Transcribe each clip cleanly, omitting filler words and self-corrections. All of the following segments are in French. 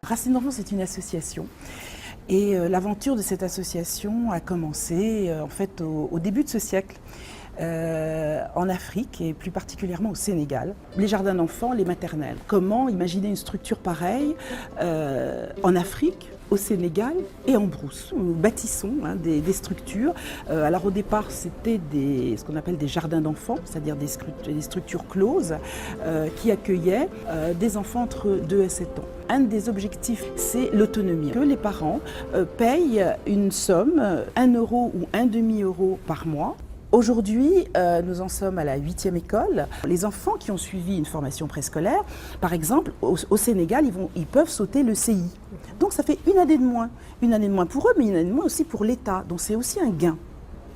Racines d'enfants, c'est une association. Et l'aventure de cette association a commencé en fait au début de ce siècle. En Afrique et plus particulièrement au Sénégal. Les jardins d'enfants, les maternelles. Comment imaginer une structure pareille en Afrique, au Sénégal et en brousse. Nous bâtissons des structures. Alors au départ, c'était ce qu'on appelle des jardins d'enfants, c'est-à-dire des structures closes qui accueillaient des enfants entre 2 et 7 ans. Un des objectifs, c'est l'autonomie. Que les parents payent une somme, 1 euro ou 1 demi-euro par mois. Aujourd'hui, nous en sommes à la 8e école. Les enfants qui ont suivi une formation préscolaire, par exemple, au Sénégal, ils peuvent sauter le CI. Donc ça fait une année de moins. Une année de moins pour eux, mais une année de moins aussi pour l'État. Donc c'est aussi un gain.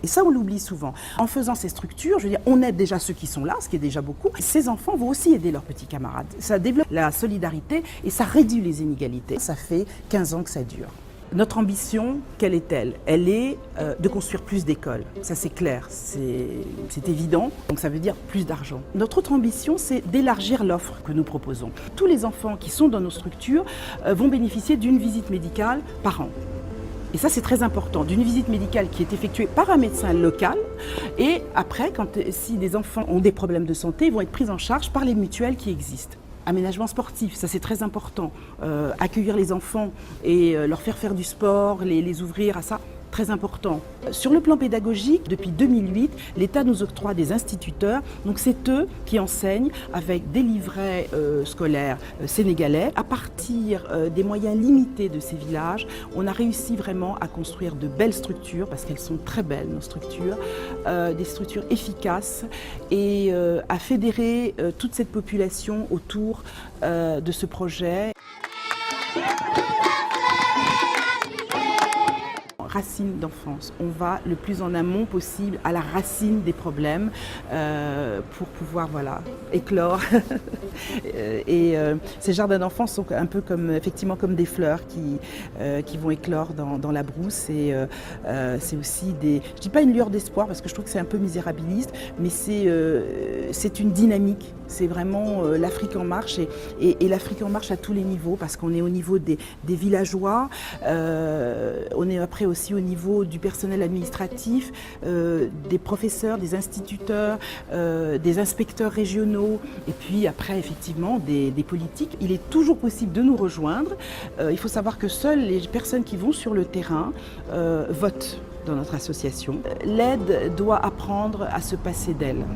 Et ça, on l'oublie souvent. En faisant ces structures, je veux dire, on aide déjà ceux qui sont là, ce qui est déjà beaucoup. Ces enfants vont aussi aider leurs petits camarades. Ça développe la solidarité et ça réduit les inégalités. Ça fait 15 ans que ça dure. Notre ambition, quelle est-elle? Elle est de construire plus d'écoles. Ça, c'est clair, c'est évident. Donc ça veut dire plus d'argent. Notre autre ambition, c'est d'élargir l'offre que nous proposons. Tous les enfants qui sont dans nos structures vont bénéficier d'une visite médicale par an. Et ça, c'est très important, d'une visite médicale qui est effectuée par un médecin local. Et après, si des enfants ont des problèmes de santé, ils vont être pris en charge par les mutuelles qui existent. Aménagement sportif, ça c'est très important. Accueillir les enfants et leur faire du sport, les ouvrir à ça, très important. Sur le plan pédagogique, depuis 2008, l'État nous octroie des instituteurs. Donc c'est eux qui enseignent avec des livrets scolaires sénégalais. À partir des moyens limités de ces villages, on a réussi vraiment à construire de belles structures, parce qu'elles sont très belles, nos structures, des structures efficaces, et à fédérer toute cette population autour de ce projet. Racines d'enfance. On va le plus en amont possible à la racine des problèmes pour pouvoir éclore. Et ces jardins d'enfants sont un peu effectivement comme des fleurs qui vont éclore dans la brousse. Et c'est aussi je dis pas une lueur d'espoir parce que je trouve que c'est un peu misérabiliste, mais c'est une dynamique. C'est vraiment l'Afrique en marche et l'Afrique en marche à tous les niveaux, parce qu'on est au niveau des villageois, on est après aussi au niveau du personnel administratif, des professeurs, des instituteurs, des inspecteurs régionaux, et puis après effectivement des politiques. Il est toujours possible de nous rejoindre. Il faut savoir que seules les personnes qui vont sur le terrain votent dans notre association. L'aide doit apprendre à se passer d'elle.